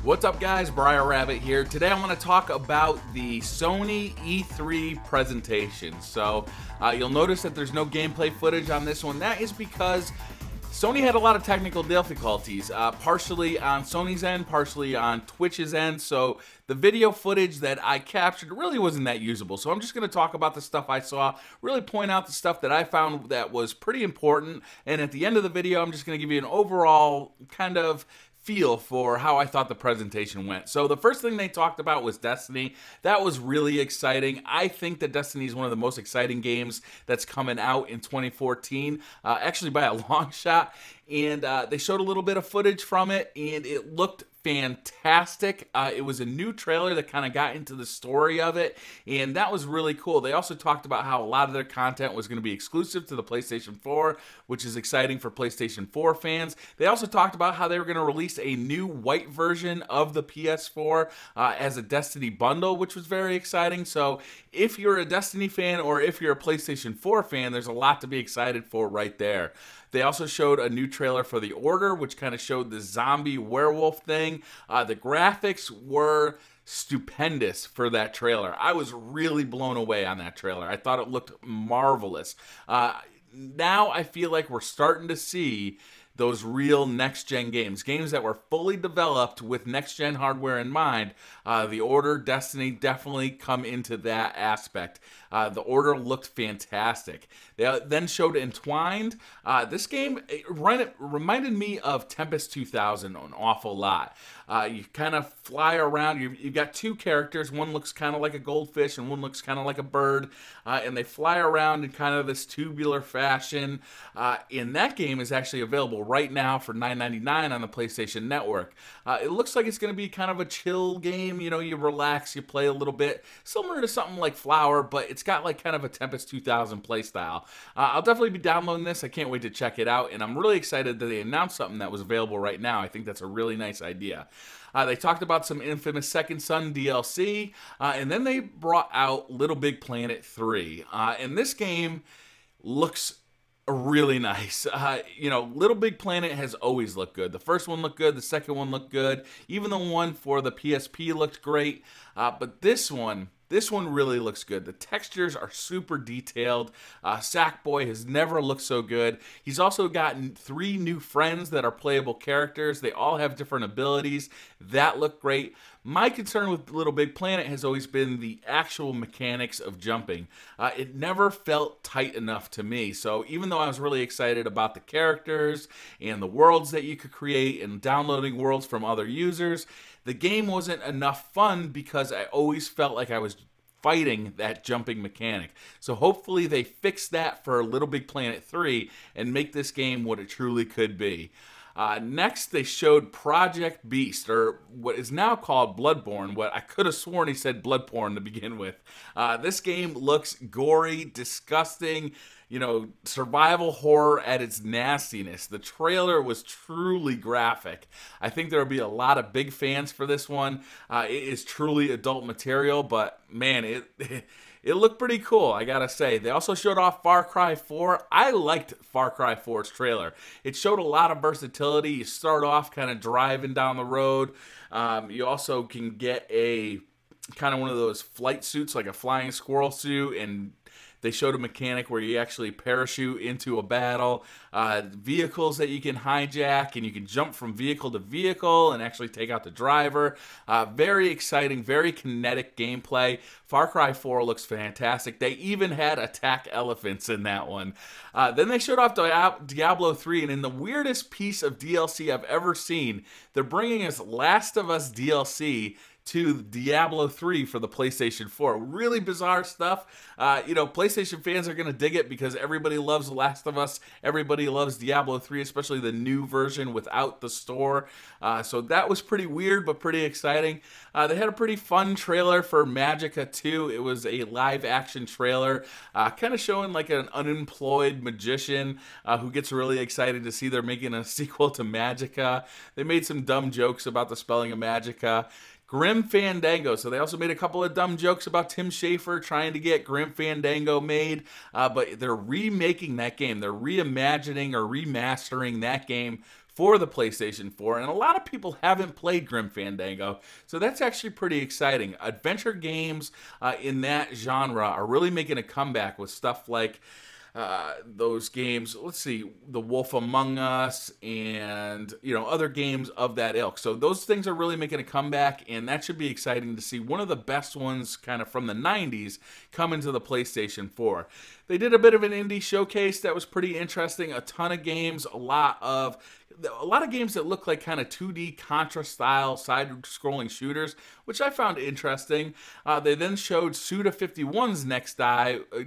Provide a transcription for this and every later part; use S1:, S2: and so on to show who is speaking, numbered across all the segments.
S1: What's up guys, BriarRabbit here. Today I want to talk about the Sony E3 presentation. So you'll notice that there's no gameplay footage on this one. That is because Sony had a lot of technical difficulties, partially on Sony's end, partially on Twitch's end, so the video footage that I captured really wasn't that usable. So I'm just going to talk about the stuff I saw, really point out the stuff that I found that was pretty important, and at the end of the video I'm just going to give you an overall kind of feel for how I thought the presentation went. So the first thing they talked about was Destiny. That was really exciting. I think that Destiny is one of the most exciting games that's coming out in 2014, actually by a long shot. And they showed a little bit of footage from it, and it looked fantastic. It was a new trailer that kind of got into the story of it, and that was really cool. They also talked about how a lot of their content was going to be exclusive to the PlayStation 4, which is exciting for PlayStation 4 fans. They also talked about how they were going to release a new white version of the PS4 as a Destiny bundle, which was very exciting. So if you're a Destiny fan or if you're a PlayStation 4 fan, there's a lot to be excited for right there. They also showed a new trailer for The Order, which kind of showed the zombie werewolf thing. The graphics were stupendous for that trailer. I was really blown away on that trailer. I thought it looked marvelous. Now I feel like we're starting to see those real next-gen games that were fully developed with next-gen hardware in mind. The Order, Destiny definitely come into that aspect. The Order looked fantastic. They then showed Entwined. This game reminded me of Tempest 2000 an awful lot. You kind of fly around. You've got two characters. One looks kind of like a goldfish and one looks kind of like a bird. And they fly around in kind of this tubular fashion. And that game is actually available right now for $9.99 on the PlayStation Network. It looks like it's going to be kind of a chill game. You know, you relax, you play a little bit. Similar to something like Flower, but it's got like kind of a Tempest 2000 playstyle. I'll definitely be downloading this. I can't wait to check it out. And I'm really excited that they announced something that was available right now. I think that's a really nice idea. They talked about some Infamous Second Son DLC, and then they brought out Little Big Planet 3. And this game looks really nice. You know, Little Big Planet has always looked good. The first one looked good. The second one looked good. Even the one for the PSP looked great. But this one really looks good. The textures are super detailed. Sackboy has never looked so good. He's also gotten 3 new friends that are playable characters. They all have different abilities. That look great. My concern with Little Big Planet has always been the actual mechanics of jumping. It never felt tight enough to me. So even though I was really excited about the characters and the worlds that you could create and downloading worlds from other users, the game wasn't enough fun because I always felt like I was fighting that jumping mechanic. So hopefully they fix that for Little Big Planet 3 and make this game what it truly could be. Next, they showed Project Beast, or what is now called Bloodborne. What I could have sworn he said Bloodporn to begin with. This game looks gory, disgusting, you know, survival horror at its nastiness. The trailer was truly graphic. I think there will be a lot of big fans for this one. It is truly adult material, but man, it looked pretty cool, I gotta say. They also showed off Far Cry 4. I liked Far Cry 4's trailer. It showed a lot of versatility. You start off kind of driving down the road. You also can get a kind of one of those flight suits, like a flying squirrel suit, and they showed a mechanic where you actually parachute into a battle, vehicles that you can hijack, and you can jump from vehicle to vehicle and actually take out the driver. Very exciting, very kinetic gameplay. Far Cry 4 looks fantastic. They even had attack elephants in that one. Then they showed off Diablo 3, and in the weirdest piece of DLC I've ever seen, they're bringing us Last of Us DLC to Diablo 3 for the PlayStation 4. Really bizarre stuff. You know, PlayStation fans are going to dig it because everybody loves The Last of Us. Everybody loves Diablo 3, especially the new version without the store. So that was pretty weird, but pretty exciting. They had a pretty fun trailer for Magicka 2. It was a live-action trailer, kind of showing like an unemployed magician who gets really excited to see they're making a sequel to Magicka. They made some dumb jokes about the spelling of Magicka. Grim Fandango. So they also made a couple of dumb jokes about Tim Schafer trying to get Grim Fandango made, but they're remaking that game. They're reimagining or remastering that game for the PlayStation 4, and a lot of people haven't played Grim Fandango, so that's actually pretty exciting. Adventure games in that genre are really making a comeback with stuff like those games, let's see, The Wolf Among Us, and other games of that ilk. So those things are really making a comeback, and that should be exciting to see one of the best ones kind of from the 90s come into the PlayStation 4. They did a bit of an indie showcase that was pretty interesting. A ton of games, a lot of games that look like kind of 2D Contra style side-scrolling shooters, which I found interesting. They then showed Suda51's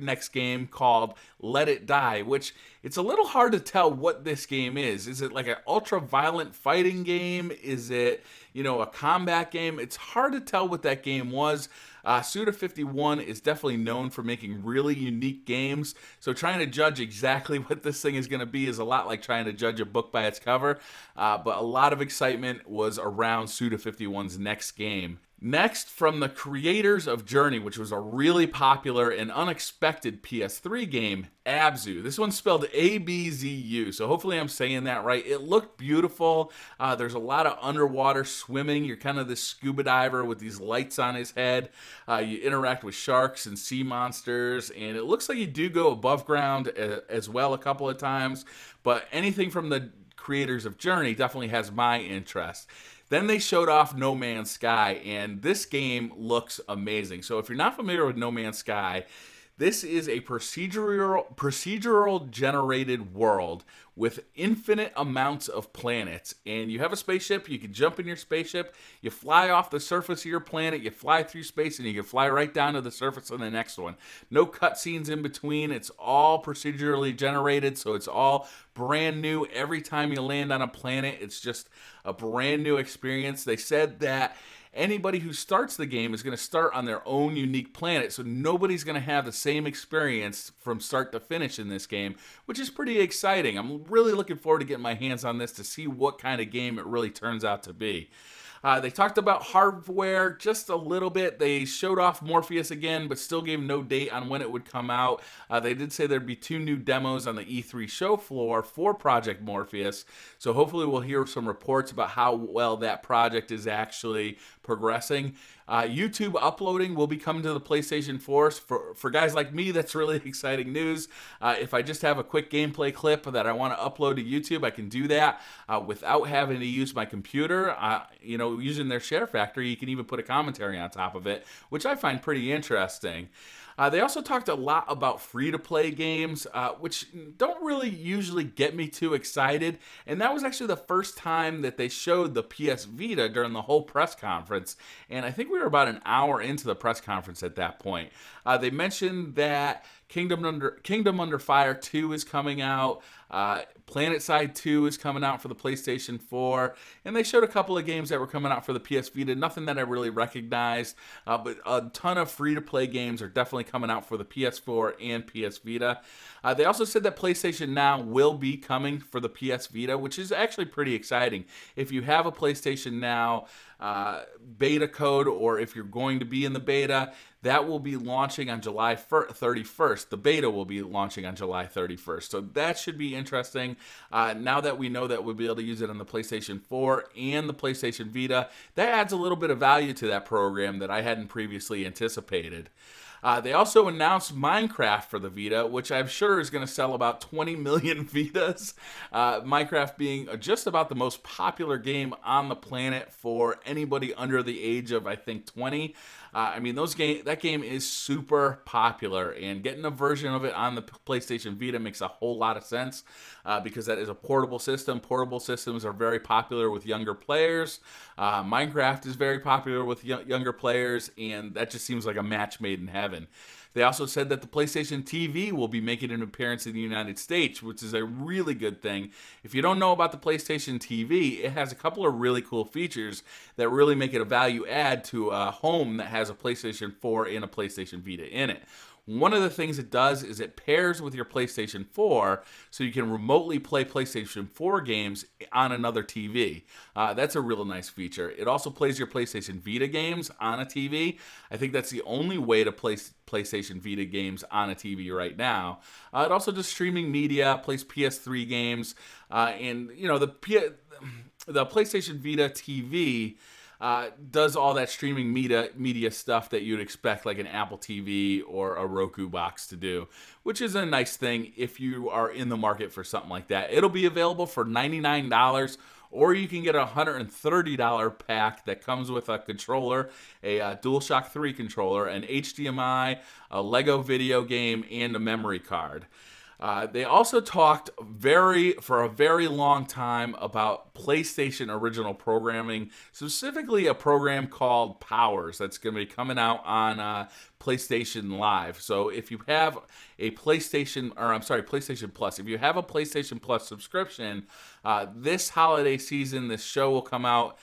S1: next game called Let It Die, which it's a little hard to tell what this game is. Is it like an ultra-violent fighting game? Is it, a combat game? It's hard to tell what that game was. Suda51 is definitely known for making really unique games, so trying to judge exactly what this thing is going to be is a lot like trying to judge a book by its cover, but a lot of excitement was around Suda51's next game. Next, from the creators of Journey, which was a really popular and unexpected PS3 game, Abzu. This one's spelled A-B-Z-U, so hopefully I'm saying that right. It looked beautiful. There's a lot of underwater swimming. You're kind of this scuba diver with these lights on his head. You interact with sharks and sea monsters, and it looks like you do go above ground as well a couple of times, but anything from the creators of Journey definitely has my interest. Then they showed off No Man's Sky, and this game looks amazing. So if you're not familiar with No Man's Sky, this is a procedural generated world with infinite amounts of planets, and you have a spaceship. You can jump in your spaceship, you fly off the surface of your planet, you fly through space, and you can fly right down to the surface of the next one. No cutscenes in between. It's all procedurally generated, so it's all brand new. Every time you land on a planet, it's just a brand new experience. They said that anybody who starts the game is going to start on their own unique planet, so nobody's going to have the same experience from start to finish in this game, which is pretty exciting. I'm really looking forward to getting my hands on this to see what kind of game it really turns out to be. They talked about hardware just a little bit. They showed off Morpheus again, but still gave no date on when it would come out. They did say there'd be 2 new demos on the E3 show floor for Project Morpheus, so hopefully we'll hear some reports about how well that project is actually progressing. YouTube uploading will be coming to the PlayStation 4. For guys like me, that's really exciting news. If I just have a quick gameplay clip that I want to upload to YouTube, I can do that without having to use my computer. Using their share factory, you can even put a commentary on top of it, which I find pretty interesting. They also talked a lot about free-to-play games, which don't really usually get me too excited. And that was actually the first time that they showed the PS Vita during the whole press conference. And I think we were about an hour into the press conference at that point. They mentioned that Kingdom Under Fire 2 is coming out. PlanetSide 2 is coming out for the PlayStation 4, and they showed a couple of games that were coming out for the PS Vita, nothing that I really recognized, but a ton of free-to-play games are definitely coming out for the PS4 and PS Vita. They also said that PlayStation Now will be coming for the PS Vita, which is actually pretty exciting. If you have a PlayStation Now beta code, or if you're going to be in the beta, that will be launching on July 31st. The beta will be launching on July 31st. So that should be interesting. Now that we know that we'll be able to use it on the PlayStation 4 and the PlayStation Vita, that adds a little bit of value to that program that I hadn't previously anticipated. They also announced Minecraft for the Vita, which I'm sure is going to sell about 20 million Vitas. Minecraft being just about the most popular game on the planet for anybody under the age of, I think, 20. That game is super popular, and getting a version of it on the PlayStation Vita makes a whole lot of sense because that is a portable system. Portable systems are very popular with younger players. Minecraft is very popular with younger players, and that just seems like a match made in heaven. They also said that the PlayStation TV will be making an appearance in the United States, which is a really good thing. If you don't know about the PlayStation TV, it has a couple of really cool features that really make it a value add to a home that has a PlayStation 4 and a PlayStation Vita in it. One of the things it does is it pairs with your PlayStation 4, so you can remotely play PlayStation 4 games on another TV. That's a real nice feature. It also plays your PlayStation Vita games on a TV. I think that's the only way to play PlayStation Vita games on a TV right now. It also does streaming media, plays PS3 games, and you know the PlayStation Vita TV does all that streaming media stuff that you'd expect like an Apple TV or a Roku box to do, which is a nice thing if you are in the market for something like that. It'll be available for $99, or you can get a $130 pack that comes with a controller, a DualShock 3 controller, an HDMI, a Lego video game, and a memory card. They also talked for a very long time about PlayStation original programming, specifically a program called Powers that's going to be coming out on PlayStation Live. So if you have a PlayStation Plus, if you have a PlayStation Plus subscription, this holiday season, this show will come out.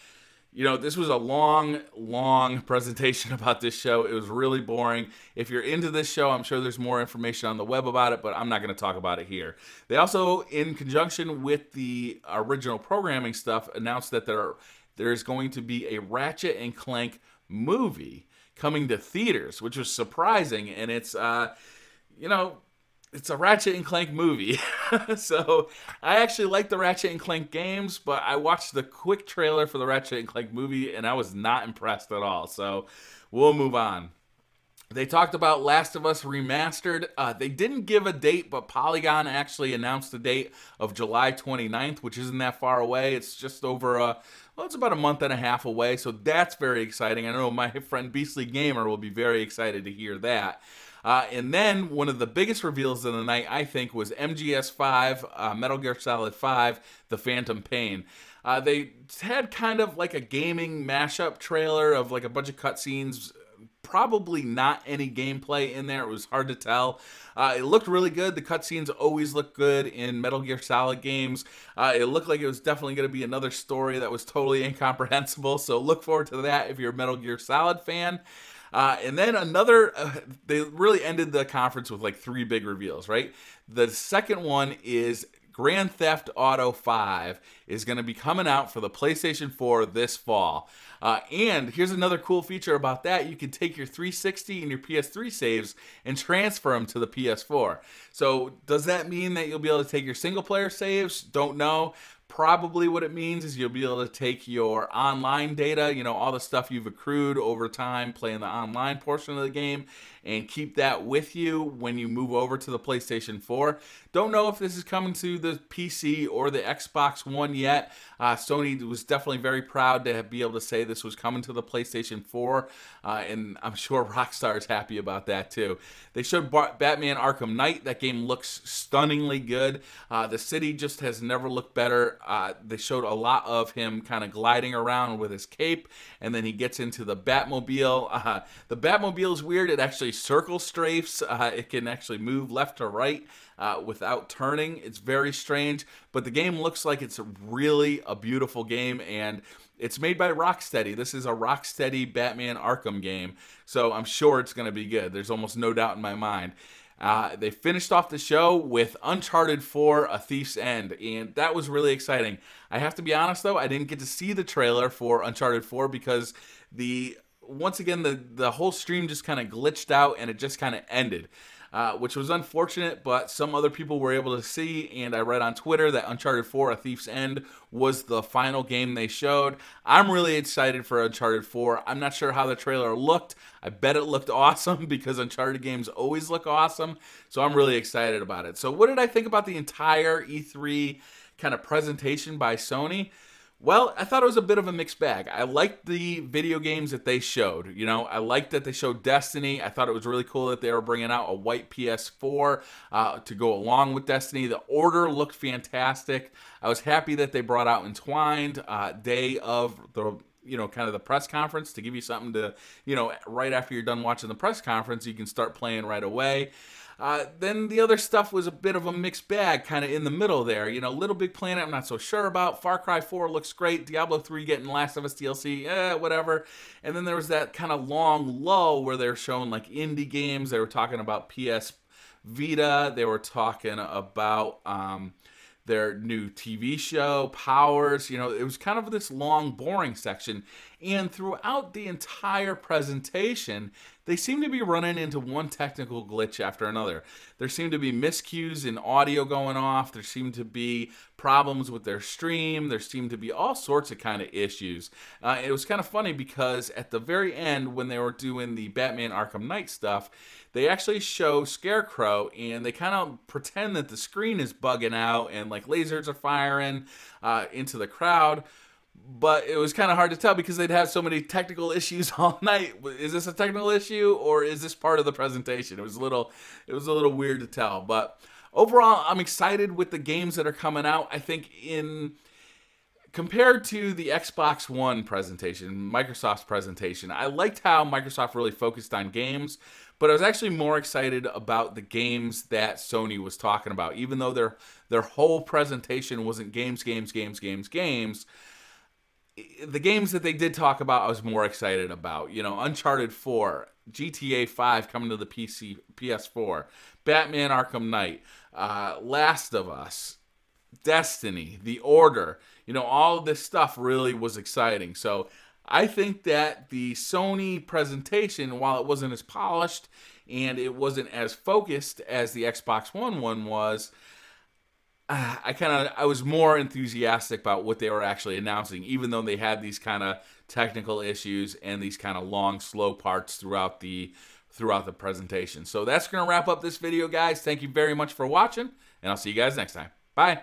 S1: You know, this was a long presentation about this show. It was really boring. If you're into this show, I'm sure there's more information on the web about it, but I'm not going to talk about it here. They also, in conjunction with the original programming stuff, announced that there's going to be a Ratchet and Clank movie coming to theaters, which was surprising. And it's, you know, it's a Ratchet and Clank movie. So I actually like the Ratchet and Clank games, but I watched the quick trailer for the Ratchet and Clank movie and I was not impressed at all. So we'll move on. They talked about Last of Us Remastered. They didn't give a date, but Polygon actually announced the date of July 29th, which isn't that far away. It's just over well, it's about a month and a half away, so that's very exciting. I know my friend Beastly Gamer will be very excited to hear that. And then one of the biggest reveals of the night, I think, was MGS5, Metal Gear Solid 5, The Phantom Pain. They had kind of like a gaming mashup trailer of like a bunch of cutscenes, probably not any gameplay in there. It was hard to tell. It looked really good. The cutscenes always look good in Metal Gear Solid games. It looked like it was definitely going to be another story that was totally incomprehensible, so look forward to that if you're a Metal Gear Solid fan. And then they really ended the conference with like 3 big reveals, right? The second one is Grand Theft Auto 5 is going to be coming out for the PlayStation 4 this fall. And here's another cool feature about that. You can take your 360 and your PS3 saves and transfer them to the PS4. So does that mean that you'll be able to take your single player saves? Don't know. Probably what it means is you'll be able to take your online data, you know, all the stuff you've accrued over time playing the online portion of the game, and keep that with you when you move over to the PlayStation 4. Don't know if this is coming to the PC or the Xbox One yet. Sony was definitely very proud to be able to say this was coming to the PlayStation 4, and I'm sure Rockstar is happy about that too. They showed Batman Arkham Knight. That game looks stunningly good. The city just has never looked better. They showed a lot of him kind of gliding around with his cape, and then he gets into the Batmobile. The Batmobile is weird. It actually circle strafes. It can actually move left to right without turning. It's very strange, but the game looks like it's really a beautiful game, and it's made by Rocksteady. This is a Rocksteady Batman Arkham game, so I'm sure it's going to be good. There's almost no doubt in my mind. They finished off the show with Uncharted 4, A Thief's End, and that was really exciting. I have to be honest, though, I didn't get to see the trailer for Uncharted 4 because once again, the whole stream just kind of glitched out and it just kind of ended, which was unfortunate, but some other people were able to see, and I read on Twitter that Uncharted 4, A Thief's End was the final game they showed. I'm really excited for Uncharted 4. I'm not sure how the trailer looked. I bet it looked awesome because Uncharted games always look awesome, so I'm really excited about it. So what did I think about the entire E3 kind of presentation by Sony? Well, I thought it was a bit of a mixed bag. I liked the video games that they showed. You know, I liked that they showed Destiny. I thought it was really cool that they were bringing out a white PS4 to go along with Destiny. The Order looked fantastic. I was happy that they brought out Entwined day of the, you know, kind of the press conference to give you something to, you know, right after you're done watching the press conference, you can start playing right away. Then the other stuff was a bit of a mixed bag, kind of in the middle there. You know, Little Big Planet, I'm not so sure about. Far Cry 4 looks great. Diablo 3 getting Last of Us DLC, whatever. And then there was that kind of long lull where they were showing like indie games. They were talking about PS Vita. They were talking about their new TV show, Powers. You know, it was kind of this long, boring section. And throughout the entire presentation, they seem to be running into one technical glitch after another. There seem to be miscues in audio going off. There seem to be problems with their stream. There seem to be all sorts of kind of issues. It was kind of funny because at the very end, when they were doing the Batman Arkham Knight stuff, they actually show Scarecrow and they kind of pretend that the screen is bugging out and like lasers are firing into the crowd. But it was kind of hard to tell because they'd have so many technical issues all night. Is this a technical issue or is this part of the presentation? It was a little weird to tell. But overall, I'm excited with the games that are coming out. I think compared to the Xbox One presentation, Microsoft's presentation, I liked how Microsoft really focused on games. But I was actually more excited about the games that Sony was talking about. Even though their whole presentation wasn't games, the games that they did talk about, I was more excited about. You know, Uncharted 4, GTA 5 coming to the PS4, Batman Arkham Knight, Last of Us, Destiny, The Order. You know, all of this stuff really was exciting. So I think that the Sony presentation, while it wasn't as polished and it wasn't as focused as the Xbox One was, I was more enthusiastic about what they were actually announcing, even though they had these kind of technical issues and these kind of long, slow parts throughout the presentation. So that's going to wrap up this video, guys. Thank you very much for watching, and I'll see you guys next time. Bye.